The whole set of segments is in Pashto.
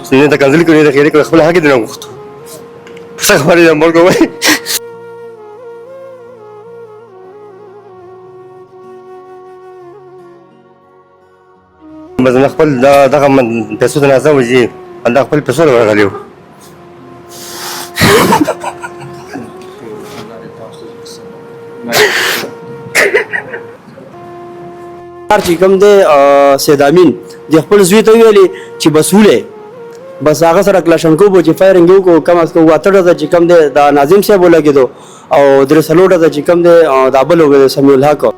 سینې ته کنځلې کړې د خیرې کړه خپل حق دې نه غوښتو څه خبرې ده مړ کوئ بس نه خپل دغه پیسو ته ناڅه وځي دا خپل پیسو ته ورغلی و چې کوم دی سید امین د خپل زوی ته ویلي چې بس ولې بس هغه سره کلاشنکوب و چې فایرنګ یې وکړو کم از کم 78 چې کوم دی د ناظم صاحب ولګېدو او 3 چې کوم دی دا بل وګړي سمیع الحق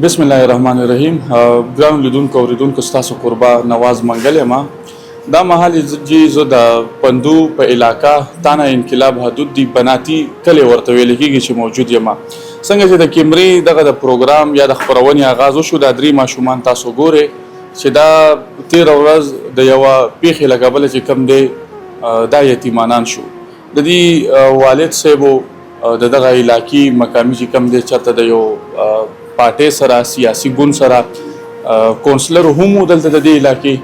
بسم الله الرحمن الرحیم ګران لیدونکو اوریدونکو ستاسو قربا نواز منګل ما دا مهال جی زه د پندو په علاقہ تانه انقلاب حدود دی بناتی کلی ورته ویل کېږي چې موجود یم څنګه چې د کیمرې دغه د پروګرام یا د خبرونې آغاز وشو د درې ماشومان تاسو ګورئ چې دا 13 ورځ د یوه پیښې له کبله چې کوم دی دا یتیمانان شو د دې والد صاحبو د دغه علاقې مقامي چې کوم دی چېرته د یو پارټۍ سره سیاسي ګوند سره کونسلر هم و دلته د دې علاقې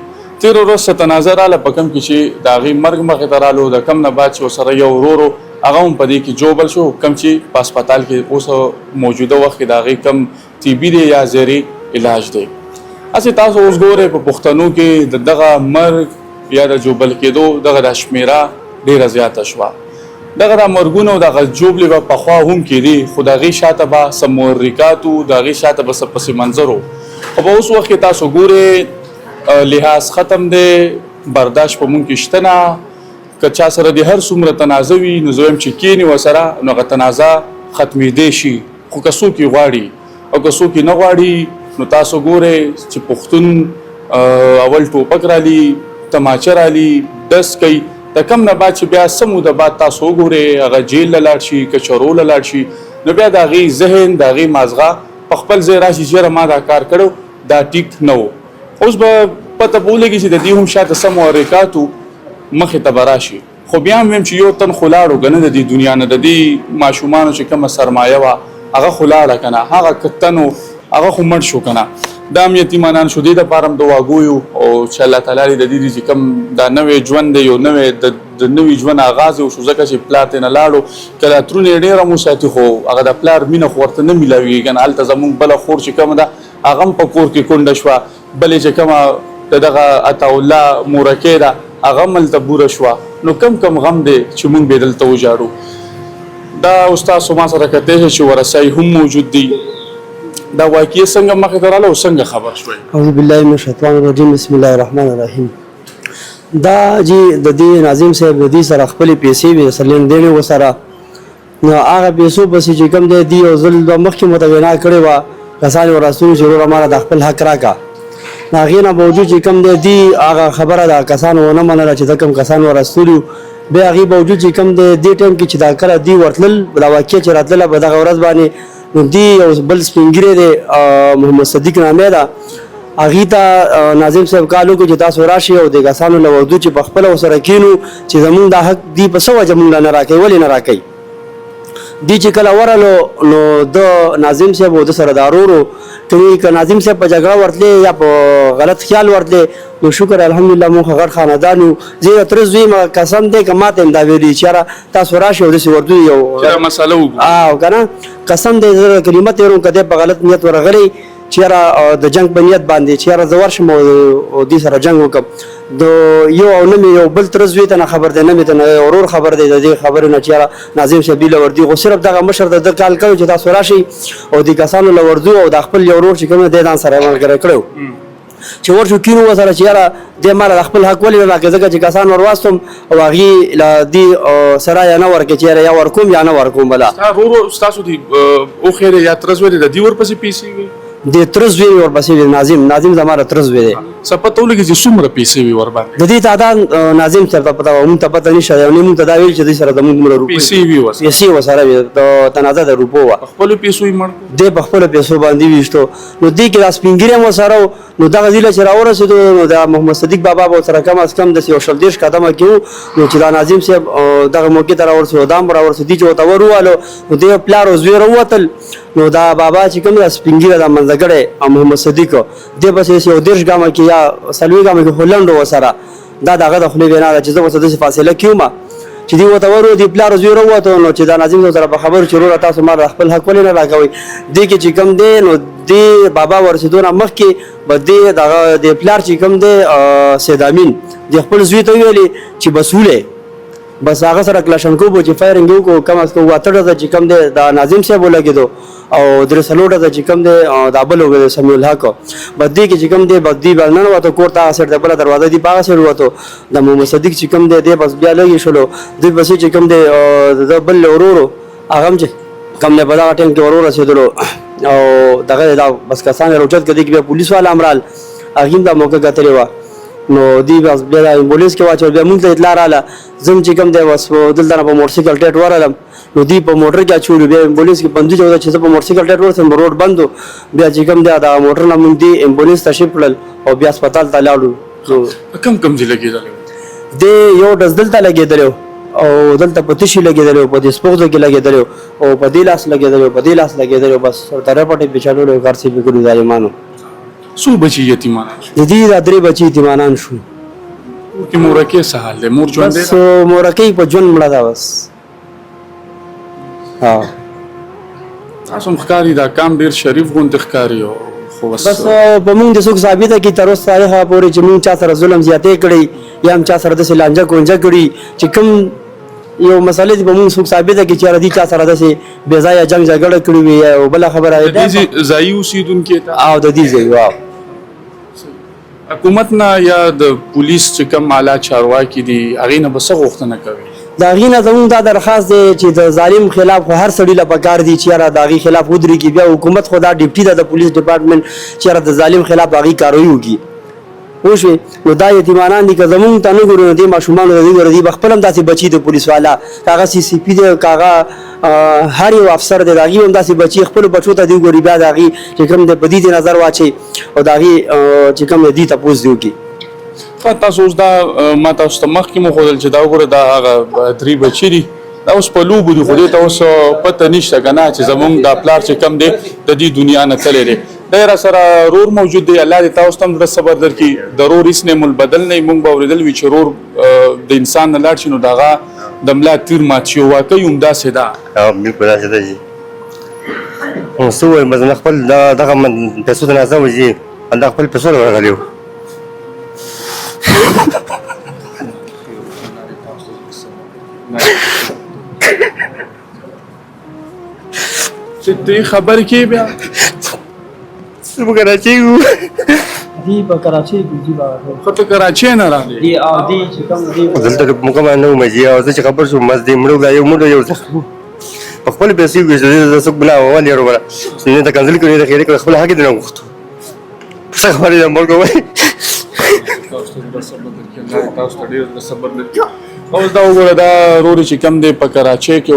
13 ورځ څه تنازع راله په کوم کې چې د هغې مرګ مخې ته رالو د کم نه بعد چې ورسره یو ورور هغه هم په دې کې جوبل شو کوم چې په هسپتال کې اوس موجوده وخت کې د هغې کم طبي دی یا زیري علاج دی هسې تاسو اوس ګورئ په پښتنو کې د دغه مرګ یا د جوبل کېدو دغه د شمېره ډېره زیاته شوه دغه د مرګونو دغه جوبلې به پخوا هم کېدې خو د هغې شاته به څه محرکات و د هغې شاته به څه پس منظر و خو په اوس وخت کې تاسو ګورئ لحاظ ختم دی برداشت په مونږ کې شته نه که چا سره د هر څومره تنازع وي نو زه وایم چې کښېني ورسره نو هغه تنازع ختمېدی شي خو که څوک یې غواړي او که څوک یې نه غواړي نو تاسو ګورئ چې پښتون اول ټوپک رالي تماچه رالي ډس کوي د کم نه بعد چې بیا څه موده بعد تاسو وګورئ هغه جیل له لاړ شي کچرو له لاړ شي نو بیا د هغې ذهن د هغې مازغه په خپل ځای راشي چې ما دا کار کړو دا ټیک نه و اوس به پته به ولګي چې د دې هم شاته څه محرکاتو مخې ته به راشي خو بیا هم ویم چې یو تن خو لاړو که نه د دې دنیا نه د دې ماشومانو چې کومه سرمایه وه هغه خو لاړه که نه هغه کتن و هغه خو مړ شو که نه دا هم یتیمانان شو دې دپاره هم دعا ګویو او چې الله تعالی دې د دې چې کوم دا نوی ژوند دی یو نوی د نوي ژوند آغاز یې وشو ځکه چې پلار ترې نه لاړو که دا ترونه یې ډېره هم وساتي خو هغه د پلار مینه خو ورته نه میلاویږي که نه هلته زمونږ بله خور چې کومه ده هغه هم په کور کې کونډه شوه بلې چې کومه د دغه عطاالله مورکۍ ده هغه هم هلته بوره شوه نو کم غم دی چې مونږ بې دلته وژاړو دا اوس تاسو ما سره کتی چې ورسایي هم موجود دي دا واقعي څنګه مخې ته راله او څنګه خبر شوی اعوذ بالله من الشیطان الرجیم بسم الله الرحمن الرحیم دا جی د دې ناظم صاحب د دې سره خپلې پیسې وې سلین دینې ورسره نو هغه پیسو پسې چې کوم دی دي یو ځل مخکې مو ته وینا کړې وه کسان ورسولو چې وروره ماله د خپل حق راکړه د هغې نه باوجود چې کوم دی دي هغه خبره ده کسانو ونه منله چې دا کوم کسان ورسولي بیا هغې باوجود چې کوم دی دې ټایم کې چې دا کله دوی ورتلل دا واقع چې راتلله په دغه ورځ باندې نو دی یو بل سپینګیری دی محمد صدیق نامې ده هغې ته ناظم صاحب کال وکړو چې تاسو راشئ او د کسانو له ورځو چې په خپله ورسره کښېنو چې زمونږ دا حق دی په څه وجه مونږ له نه راکوي ولې نه راکوي دی چې کله ورغلو نو د ناظم صاحب او د سره د ورورو که ناظم صاحب په جګړه ورتلې یا په غلط خیال ورتلې نو شکر الحمدلله مونږ غټ خاندان یو زه یو تره زوی یم قسم دی که ما ته هم دا ویلي چې یاره تاسو راشئ او داسې ورځو یو مسله وکړو که نه قسم دی زه کلمه تېروم که دی په غلط نیت ورغلی چې یاره د جنګ په نیت باندې چې یاره زه ورشم او دې سره جنګ وکړم د یو او نه مې یو بل تره زوی ته نه خبر دی نه مې ته نه ورور خبر دی د دې خبرې نه چې یاره ناظم صاحب دوی له ورځي خو صرف دغه مشر د ده کال کړی چې تاسو راشئ او دې کسانو له ورځو او د خپل یو ورور چې کوم دی ځان سره یې ملګری کړی چې ورشو کینو ورسره چې یاره دې ماله خپل حق ولې نه راکړې ځکه چې کسان ور واستم او هغې له دې سره یا نه ورکړې چې یاره یا ورکوم یا نه ورکوم بله ورو ستاسو دي اوښې دی یا ترز ویلې د دې ورپسې پیسې وي د ترز وی ورپسې وي ناظم زما د ترز وی دی څه پته ولګي چې څومره پیسې وي ورباندې د دې تعداد ناظم سره ته پته وه موږ ته پته نشته دی او نه موږ ته دا ویل چې دوی سره زموږ دومره روپۍ پیسې وي ورسره پیسې ورسره وي د تنازع د روپو وه په خپلو پیسو یې مړ کړو دی په خپلو پیسو باندې ویشتو نو دې کې دا سپین ږیری هم ورسره و نو دغه ځیله چې راورسېدو نو د محمد صدیق بابا به ورسره کم از کم داسې یو 30 قدمه کې و نو چې دا ناظم صاحب دغه موقع ته راورسېدو دا هم راورسېدي چې ورته ور نو دی پلار او زوی راووتل نو دا بابا چې کوم دا سپین ږیری دا منځګړی او محمد صدیق دی بس یو 30 ګامه کې یا 40 ګامه کې خو لنډ ورسره دا دغه د خولې وینا ده چې زه ورته داسې فاصله کې وم چې دی ورته ور دی پلار زوی راووتو نو چې دا ناظم سره په خبرو چې وروره تاسو ما خپل حق ولې نه راکوئ دې کې چې کوم دی نو دی بابا ورسېدو نه مخکې به دی دغه د پلار چې کوم دی سید امین د خپل زوی ته ویلې چې بسولی بس هغه سره کلاشنکوب و چې فایرنګ یې وکړو کم از کم 78 چې کوم دی دا ناظم صاحب ولګېدو او 3 چې کوم دی دا بل وګړي سمیع الحق بس دې کې چې کوم دی بس دی بل ننوتو کور ته هغه سایډ ته بله دروازه دی په هغه سایډ ووتو د محمد صدیق چې کوم دی دی بس بیا لږې شولو دوی پسې چې کوم دی د بل ورورو هغه هم چې کوم دی په دغه ټایم کې ور ورسېدلو او دغه دا بس کسان یې روچت کړي بیا پولیس والا هم رال هغې هم دا موقع کتلې وه نو دی بس بیا د امبولینس کې واچول بیا موږ ته اطلاع راغله زم چې کوم دی بس دلته نه په موټرسایکل ټیټ ورغلم نو دی په موټر کې اچولو بیا امبولینس کې بندي چوده چې زه په موټرسایکل ټیټ ورسم روډ بند و بیا چې کوم دی دا موټر نه موږ دی امبولینس ته شیفټ کړل او بیا هسپتال ته لاړو کم ځای لګېدلی دی یو ډز دلته لګېدلی او دلته په تشي لګېدلی په دې سپوږځو کې لګېدلی او په دې لاس لګېدلی په دې لاس لګېدلی بس ورته رپټې پېچلولو کار سې پې کړي ظالمانو څو بچي یتیمان د دې دا 3 بچي یتیمانان شو کې مورکې څه حال دی مور ژوندی بس مورکۍ په ژوند مړه ده بس تاسو هم ښکاري دا کام ډېر شریف غوندې ښکاري خو بس په موږ د څوک ثابته کړي تر اوسه تاریخه پورې چې موږ چا سره ظلم زیاتې کړی یا هم چا سره داسې لانجه کونجه کړي چې کوم یو مسئلې دي به موږ څوک ثابته کړي چې یاره دې چا سره داسې بې ځایه جنګ جګړه کړې وي یا یو بله خبره د دې ځایي اوسېدونکي ته او د دې ځای واو حکومت نه یا د پولیس چې کوم اعلی چارواکي دي هغې نه به څه غوښتنه کوي د هغې نه زموږ دا درخواست دی چې د ظالم خلاف خو هر سړي له پکار دي چې یاره د هغې خلاف ودرېږي بیا حکومت خو دا ډیپټي ده د پولیس ډپارټمنټ چې یاره د ظالم خلاف د هغې کاروي وکړي پوه شوې نو دا یتیمانان دي که زموږ ته نه ګورو نو دې ماشومانو د دوی ګوره دوی به خپل هم داسې بچي د پولیس والا که هغه سی سی پي دی که هغه هر یو افسر دی د هغې هم داسې بچي خپلو بچو ته دوی ګوري بیا د هغې چې کوم دی په دې نظر واچوي او د هغې چې کوم دی دې تپوس دی وکړي تاسو اوس دا ما تاسو ته مخکې مو ښودل چې دا وګوره دا هغه 3 بچي دي دا اوس په لوبو دي خو دې ته اوس پته نشته که نه چې زمونږ دا پلار چې کم دی د دې دنیا نه تللی دی دی را سره رور موجود دی الله دې تاسو ته هم زړه صبر درکړي د رور هېڅ نعم البدل نه مونږ به اورېدل وي چې رور د انسان نه لاړ شي نو د هغه د ملا تیر مات شي واقعي همداسې ده بالکل داسې ده جي څه ووایم بس نه خپل دغه پیسو ته نازه و جي همدا خپل پیسو ته ورغلی و چې ته خبرې کوې بیا څه په کراچۍ وو دی په کراچۍ کې جی بابا خو ته کراچۍ نه راغلې دی او دی چې کوم دی دلته موږ باندې نه وم جي او زه چې خبر شوم مس دې مړو یو مړو یو زخم په خپل پیسې وګورئ زه څوک بلا اول یې وروړه چې ته کنسل کړې د خیر خپل حق دې نه وغوښتو څه خبرې ده مړ کوي اوس دا وګوره دا روري چې کم دی په کراچۍ کې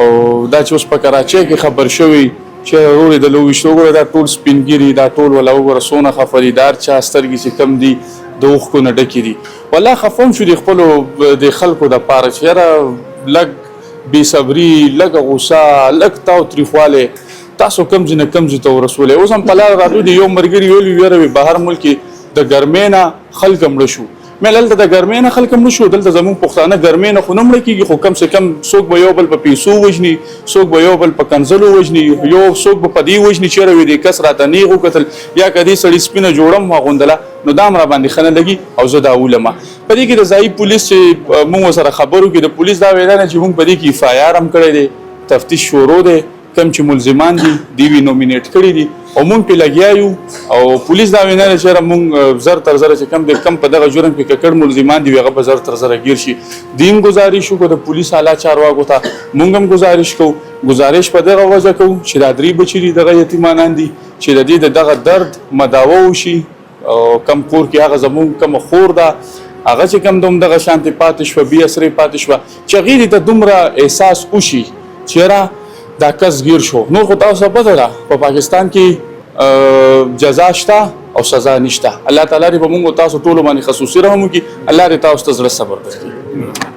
او دا چې اوس په کراچۍ کې خبر شوی چې روري د لوویشتو وګوره دا ټول سپین ګیري دا ټول ولا وګوره څونه ښه فریدار چا سترګې چې کم دي د اوښکو نه ډکې دي والله خفه هم شو د خپلو د خلکو دپاره چې یاره لږ بېصبري لږه غوسه لږ تاو تریخوالی تاسو کم ځای نه کم ځای ته ورسولی اوس هم په لاره راتلو د یو ملګري ویلي یاره وي بهر ملک کې د ګرمۍ نه خلک مړه شو مې دلته د ګرمۍ نه خلک مړه شو دلته زموږ پښتانه ګرمۍ نه خو نه مړه کېږي خو کم سے کم څوک به یو بل په پیسو وژني څوک به یو بل په کنځلو وژني یو څوک به په دې وژني چېرې وي دې کس راته نیغ وکتل یا که دې سړي سپینه جوړه م واغوندله نو دا هم راباندې ښه نه لګي او زه دا اولمه په دې کې د ځایي پولیس چې موږ ورسره خبرو کې د پولیس دا ویله نه چې موږ په دې کې اف آی آر هم کړی دی تفتیش شروع دی کم چې ملزمان دي دوی نومینیټ کړي دي او مونږ په لګیا یو او پولیس دا وینا چې مونږ زر تر زر چې کم په دغه جرم کې ککړ ملزمان دي هغه په زر تر زر گیر شي دیم گزارش کو د پولیس اعلی چارواکو ته مونږ هم گزارش په دغه وجه کو چې دا درې بچی دغه یتیمانان دي چې د دې دغه درد مداوه وشي او کم کور کې هغه زمون کم خور ده هغه چې کم دوم دغه شانتي پاتې شو بیا سره پاتې شو چې غیر ته دومره احساس وشي چیرې دا کس گیر شو نور خو تاسو پته ده په پاکستان کې جزا شته او سزا نشته الله تعالی دې په موږ تاسو ټول باندې خصوصي رحم وکړي الله دې تاسو ته زړه صبر درکړي